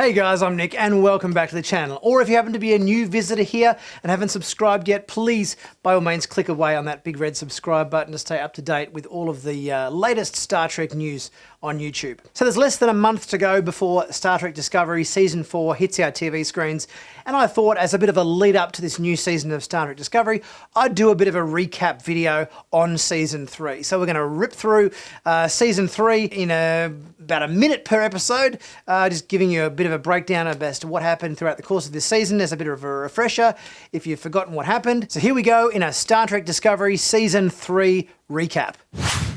Hey guys, I'm Nick and welcome back to the channel. Or if you happen to be a new visitor here and haven't subscribed yet, please, by all means, click away on that big red subscribe button to stay up to date with all of the latest Star Trek news on YouTube. So there's less than a month to go before Star Trek Discovery Season 4 hits our TV screens, and I thought as a bit of a lead up to this new season of Star Trek Discovery, I'd do a bit of a recap video on Season 3. So we're going to rip through Season 3 in about a minute per episode, just giving you a bit of a breakdown as to what happened throughout the course of this season as a bit of a refresher if you've forgotten what happened. So here we go in a Star Trek Discovery Season 3 recap.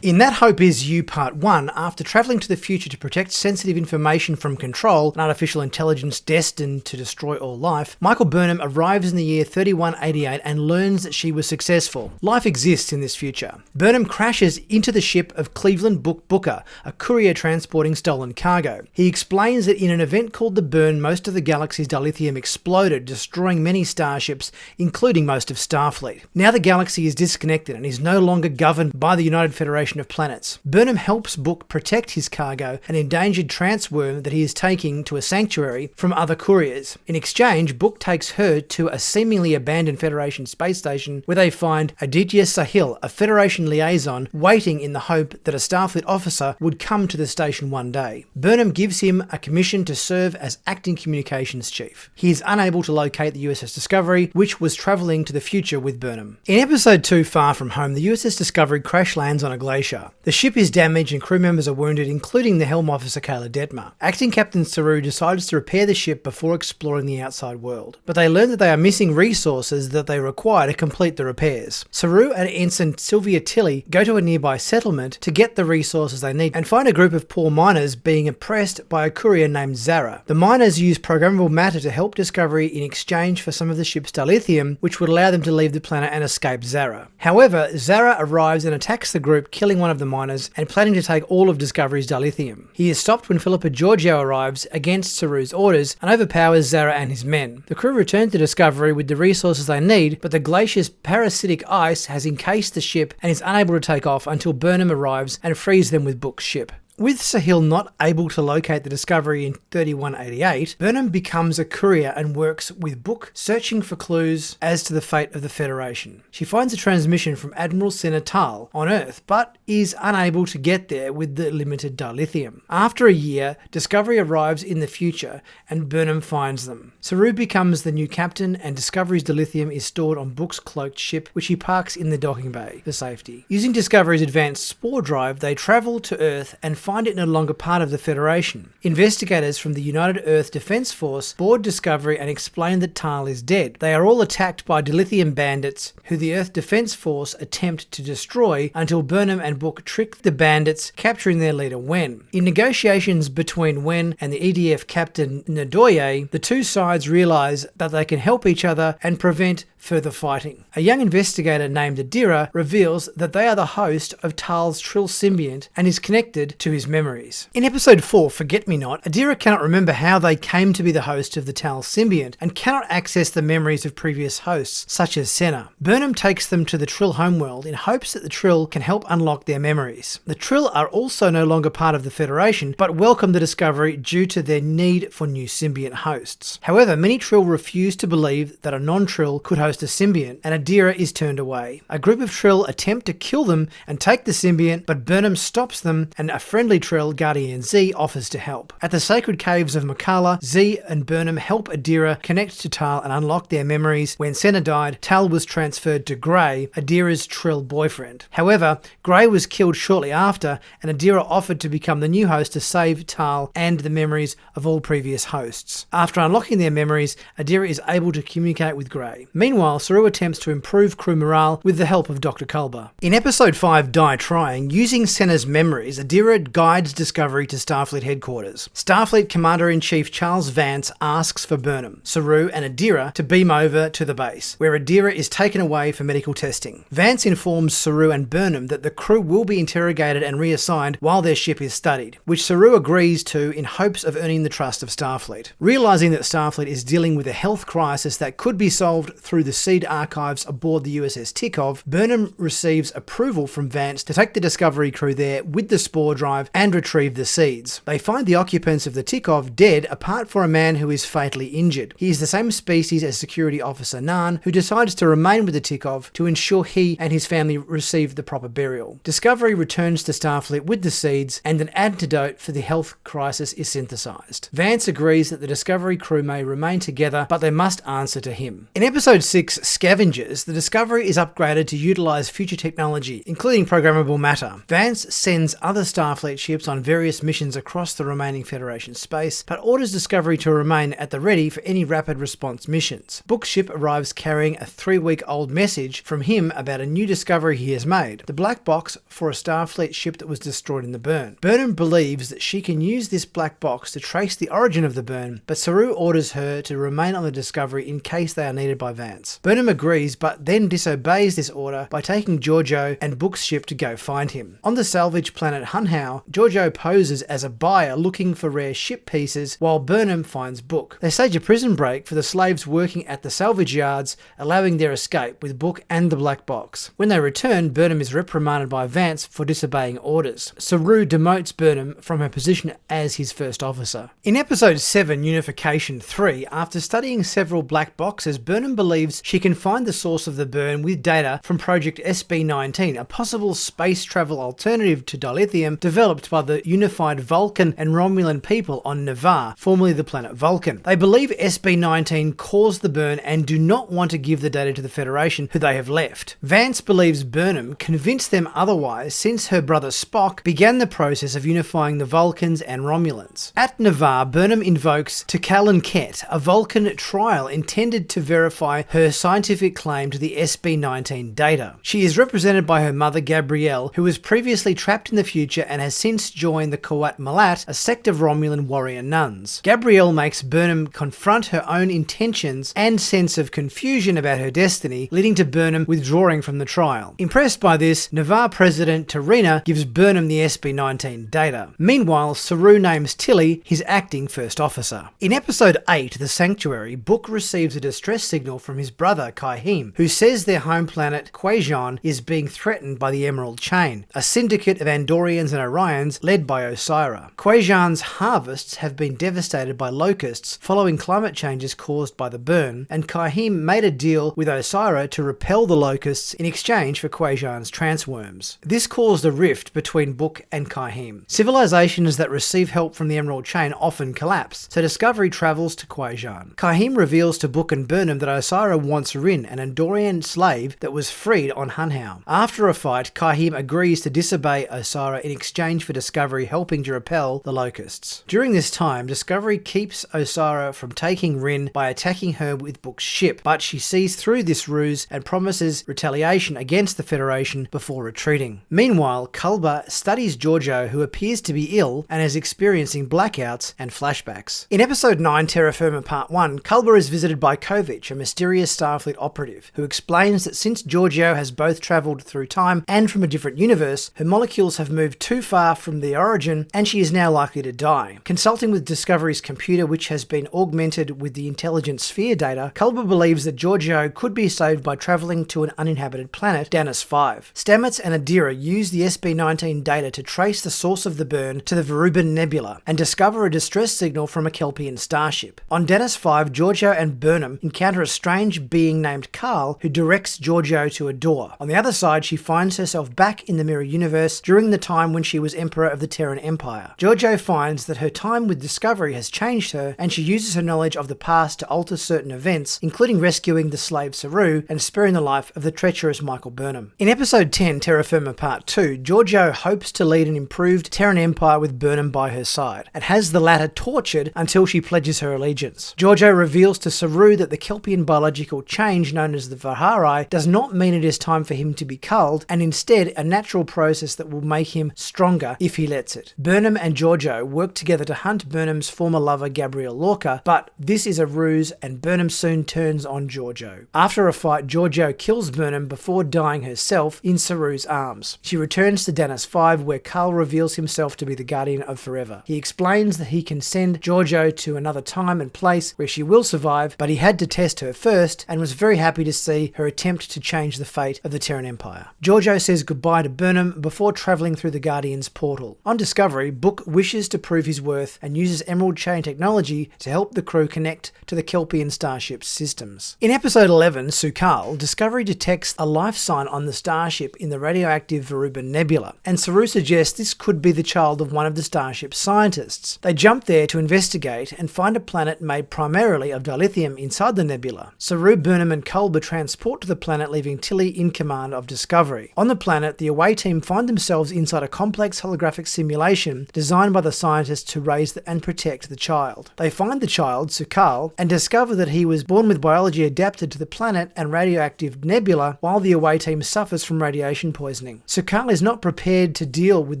In That Hope Is You Part 1, after travelling to the future to protect sensitive information from Control, an artificial intelligence destined to destroy all life, Michael Burnham arrives in the year 3188 and learns that she was successful. Life exists in this future. Burnham crashes into the ship of Cleveland Book Booker, a courier transporting stolen cargo. He explains that in an event called the Burn, most of the galaxy's dilithium exploded, destroying many starships, including most of Starfleet. Now the galaxy is disconnected and is no longer governed by the United Federation of Planets. Burnham helps Book protect his cargo, an endangered transworm that he is taking to a sanctuary, from other couriers. In exchange, Book takes her to a seemingly abandoned Federation space station where they find Aditya Sahil, a Federation liaison, waiting in the hope that a Starfleet officer would come to the station one day. Burnham gives him a commission to serve as acting communications chief. He is unable to locate the USS Discovery, which was travelling to the future with Burnham. In Episode 2, Far From Home, the USS Discovery crash lands on a glacier. The ship is damaged and crew members are wounded, including the helm officer Kayla Detmer. Acting Captain Saru decides to repair the ship before exploring the outside world, but they learn that they are missing resources that they require to complete the repairs. Saru and Ensign Sylvia Tilly go to a nearby settlement to get the resources they need and find a group of poor miners being oppressed by a courier named Zara. The miners use programmable matter to help Discovery in exchange for some of the ship's dilithium, which would allow them to leave the planet and escape Zara. However, Zara arrives and attacks the group, killing one of the miners and planning to take all of Discovery's dilithium. He is stopped when Philippa Georgiou arrives against Saru's orders and overpowers Zara and his men. The crew return to Discovery with the resources they need, but the glacier's parasitic ice has encased the ship and is unable to take off until Burnham arrives and frees them with Book's ship. With Sahil not able to locate the Discovery in 3188, Burnham becomes a courier and works with Book, searching for clues as to the fate of the Federation. She finds a transmission from Admiral Senna Tal on Earth, but is unable to get there with the limited dilithium. After a year, Discovery arrives in the future and Burnham finds them. Saru becomes the new captain and Discovery's dilithium is stored on Book's cloaked ship, which he parks in the docking bay for safety. Using Discovery's advanced spore drive, they travel to Earth and find it no longer part of the Federation. Investigators from the United Earth Defense Force board Discovery and explain that Tal is dead. They are all attacked by dilithium bandits who the Earth Defense Force attempt to destroy until Burnham and Book trick the bandits, capturing their leader Wen. In negotiations between Wen and the EDF captain Ndoye, the two sides realize that they can help each other and prevent further fighting. A young investigator named Adira reveals that they are the host of Tal's Trill symbiont and is connected to his memories. In Episode 4, Forget Me Not, Adira cannot remember how they came to be the host of the Tal symbiont and cannot access the memories of previous hosts, such as Senna. Burnham takes them to the Trill homeworld in hopes that the Trill can help unlock their memories. The Trill are also no longer part of the Federation, but welcome the Discovery due to their need for new symbiont hosts. However, many Trill refuse to believe that a non-Trill could host a symbiont, and Adira is turned away. A group of Trill attempt to kill them and take the symbiont, but Burnham stops them, and a friendly Trill, Guardian Z, offers to help. At the sacred caves of Makala, Z and Burnham help Adira connect to Tal and unlock their memories. When Senna died, Tal was transferred to Grey, Adira's Trill boyfriend. However, Grey was killed shortly after, and Adira offered to become the new host to save Tal and the memories of all previous hosts. After unlocking their memories, Adira is able to communicate with Grey. Meanwhile, Saru attempts to improve crew morale with the help of Dr. Culber. In Episode 5, Die Trying, using Senna's memories, Adira guides Discovery to Starfleet headquarters. Starfleet Commander-in-Chief Charles Vance asks for Burnham, Saru and Adira to beam over to the base, where Adira is taken away for medical testing. Vance informs Saru and Burnham that the crew will be interrogated and reassigned while their ship is studied, which Saru agrees to in hopes of earning the trust of Starfleet. Realizing that Starfleet is dealing with a health crisis that could be solved through the the seed archives aboard the USS Tikhov, Burnham receives approval from Vance to take the Discovery crew there with the spore drive and retrieve the seeds. They find the occupants of the Tikhov dead apart from a man who is fatally injured. He is the same species as Security Officer Nan, who decides to remain with the Tikhov to ensure he and his family receive the proper burial. Discovery returns to Starfleet with the seeds, and an antidote for the health crisis is synthesized. Vance agrees that the Discovery crew may remain together, but they must answer to him. In Episode 6, Scavengers, the Discovery is upgraded to utilize future technology, including programmable matter. Vance sends other Starfleet ships on various missions across the remaining Federation space, but orders Discovery to remain at the ready for any rapid response missions. Book's ship arrives carrying a 3-week-old message from him about a new discovery he has made, the black box for a Starfleet ship that was destroyed in the burn. Burnham believes that she can use this black box to trace the origin of the burn, but Saru orders her to remain on the Discovery in case they are needed by Vance. Burnham agrees, but then disobeys this order by taking Giorgio and Book's ship to go find him. On the salvage planet Hunhao, Giorgio poses as a buyer looking for rare ship pieces, while Burnham finds Book. They stage a prison break for the slaves working at the salvage yards, allowing their escape with Book and the black box. When they return, Burnham is reprimanded by Vance for disobeying orders. Saru demotes Burnham from her position as his first officer. In Episode 7, Unification III, after studying several black boxes, Burnham believes she can find the source of the burn with data from Project SB-19, a possible space travel alternative to dilithium developed by the unified Vulcan and Romulan people on Navarre, formerly the planet Vulcan. They believe SB-19 caused the burn and do not want to give the data to the Federation, who they have left. Vance believes Burnham convinced them otherwise since her brother Spock began the process of unifying the Vulcans and Romulans. At Navarre, Burnham invokes Takalan Ket, a Vulcan trial intended to verify her scientific claim to the SB-19 data. She is represented by her mother Gabrielle, who was previously trapped in the future and has since joined the Qowat Malat, a sect of Romulan warrior nuns. Gabrielle makes Burnham confront her own intentions and sense of confusion about her destiny, leading to Burnham withdrawing from the trial. Impressed by this, Navarre President Terina gives Burnham the SB-19 data. Meanwhile, Saru names Tilly his acting first officer. In Episode 8, The Sanctuary, Book receives a distress signal from his brother Kaihim, who says their home planet Quajon is being threatened by the Emerald Chain, a syndicate of Andorians and Orions led by Osira. Quajon's harvests have been devastated by locusts following climate changes caused by the burn, and Kaihim made a deal with Osira to repel the locusts in exchange for Quajon's transworms. This caused a rift between Book and Kaihim. Civilizations that receive help from the Emerald Chain often collapse, so Discovery travels to Quajon. Kaihim reveals to Book and Burnham that Osira wants Rin, an Andorian slave that was freed on Hunhao. After a fight, Kaihim agrees to disobey Osira in exchange for Discovery helping to repel the locusts. During this time, Discovery keeps Osira from taking Rin by attacking her with Book's ship, but she sees through this ruse and promises retaliation against the Federation before retreating. Meanwhile, Culber studies Giorgio, who appears to be ill and is experiencing blackouts and flashbacks. In Episode 9, Terra Firma Part 1, Culber is visited by Kovich, a mysterious Starfleet operative, who explains that since Giorgio has both travelled through time and from a different universe, her molecules have moved too far from the origin and she is now likely to die. Consulting with Discovery's computer, which has been augmented with the intelligent sphere data, Culber believes that Giorgio could be saved by travelling to an uninhabited planet, Danis 5. Stamets and Adira use the SB-19 data to trace the source of the burn to the Verubin Nebula and discover a distress signal from a Kelpian starship. On Danis 5, Giorgio and Burnham encounter a strange being named Carl who directs Giorgio to a door. On the other side, she finds herself back in the Mirror Universe during the time when she was Emperor of the Terran Empire. Giorgio finds that her time with Discovery has changed her, and she uses her knowledge of the past to alter certain events, including rescuing the slave Saru and sparing the life of the treacherous Michael Burnham. In Episode 10, Terra Firma Part 2, Giorgio hopes to lead an improved Terran Empire with Burnham by her side, and has the latter tortured until she pledges her allegiance. Giorgio reveals to Saru that the Kelpian biological change known as the Vahari does not mean it is time for him to be culled, and instead a natural process that will make him stronger if he lets it. Burnham and Giorgio work together to hunt Burnham's former lover Gabrielle Lorca, but this is a ruse and Burnham soon turns on Giorgio. After a fight, Giorgio kills Burnham before dying herself in Saru's arms. She returns to Danis 5, where Carl reveals himself to be the Guardian of Forever. He explains that he can send Giorgio to another time and place where she will survive, but he had to test her first first and was very happy to see her attempt to change the fate of the Terran Empire. Giorgio says goodbye to Burnham before travelling through the Guardian's portal. On Discovery, Book wishes to prove his worth and uses Emerald Chain technology to help the crew connect to the Kelpian starship's systems. In episode 11, Sukal, Discovery detects a life sign on the starship in the radioactive Veruba Nebula, and Saru suggests this could be the child of one of the starship's scientists. They jump there to investigate and find a planet made primarily of dilithium inside the nebula. Saru, Burnham and Culber transport to the planet, leaving Tilly in command of Discovery. On the planet, the away team find themselves inside a complex holographic simulation designed by the scientists to raise and protect the child. They find the child, Sukal, and discover that he was born with biology adapted to the planet and radioactive nebula, while the away team suffers from radiation poisoning. Sukal is not prepared to deal with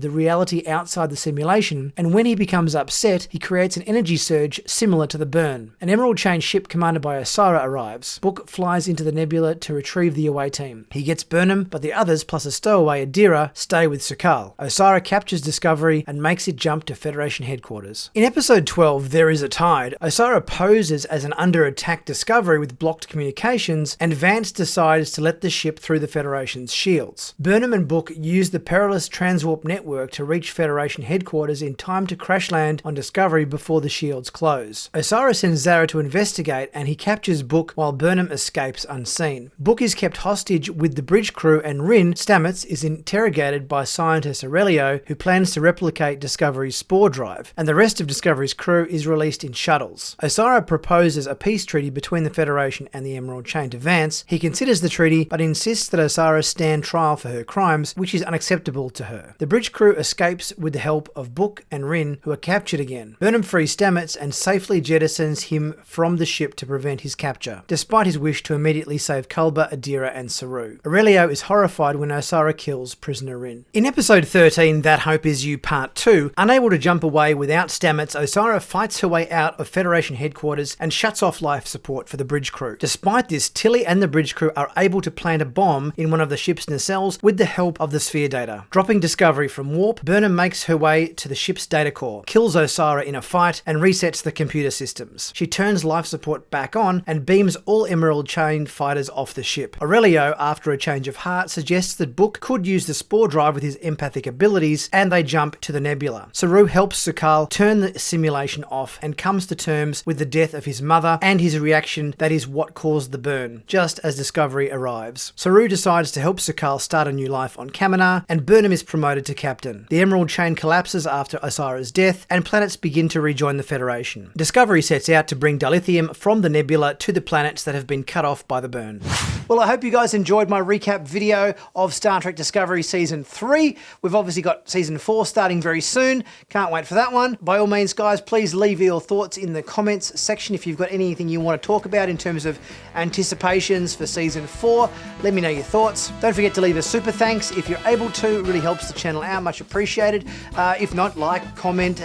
the reality outside the simulation, and when he becomes upset, he creates an energy surge similar to the burn. An Emerald Chain ship commanded by Osara arrives. Book flies into the nebula to retrieve the away team. He gets Burnham, but the others, plus a stowaway Adira, stay with Sukal. Osara captures Discovery and makes it jump to Federation headquarters. In episode 12, There Is a Tide, Osara poses as an under-attack Discovery with blocked communications, and Vance decides to let the ship through the Federation's shields. Burnham and Book use the perilous transwarp network to reach Federation headquarters in time to crash land on Discovery before the shields close. Osara sends Zara to investigate, and he captures Book while Burnham escapes unseen. Book is kept hostage with the bridge crew, and Rin, Stamets, is interrogated by scientist Aurelio, who plans to replicate Discovery's spore drive, and the rest of Discovery's crew is released in shuttles. Osara proposes a peace treaty between the Federation and the Emerald Chain to Vance. He considers the treaty, but insists that Osara stand trial for her crimes, which is unacceptable to her. The bridge crew escapes with the help of Book and Rin, who are captured again. Burnham frees Stamets and safely jettisons him from the ship to prevent his capture, despite his wish to immediately save Culber, Adira and Saru. Aurelio is horrified when Osara kills prisoner Rin. In episode 13, That Hope Is You Part 2, unable to jump away without Stamets, Osara fights her way out of Federation headquarters and shuts off life support for the bridge crew. Despite this, Tilly and the bridge crew are able to plant a bomb in one of the ship's nacelles with the help of the sphere data. Dropping Discovery from warp, Burnham makes her way to the ship's data core, kills Osara in a fight, and resets the computer systems. She turns life support back on and beams all Emerald Chain fighters off the ship. Aurelio, after a change of heart, suggests that Book could use the spore drive with his empathic abilities, and they jump to the nebula. Saru helps Sukal turn the simulation off and comes to terms with the death of his mother and his reaction that is what caused the burn, just as Discovery arrives. Saru decides to help Sukal start a new life on Kaminar, and Burnham is promoted to captain. The Emerald Chain collapses after Osara's death, and planets begin to rejoin the Federation. Discovery sets out to bring dilithium from the nebula to the planets that have been cut off by the burn. Well, I hope you guys enjoyed my recap video of Star Trek Discovery Season 3. We've obviously got Season 4 starting very soon. Can't wait for that one. By all means, guys, please leave your thoughts in the comments section if you've got anything you want to talk about in terms of anticipations for Season 4. Let me know your thoughts. Don't forget to leave a super thanks if you're able to. It really helps the channel out. Much appreciated. If not, like, comment,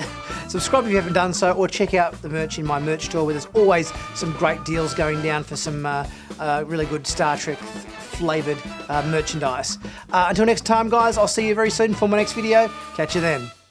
subscribe if you haven't done so, or check out the merch in my merch store, where there's always some great deals going down for some really good Star Trek flavoured merchandise. Until next time, guys, I'll see you very soon for my next video. Catch you then.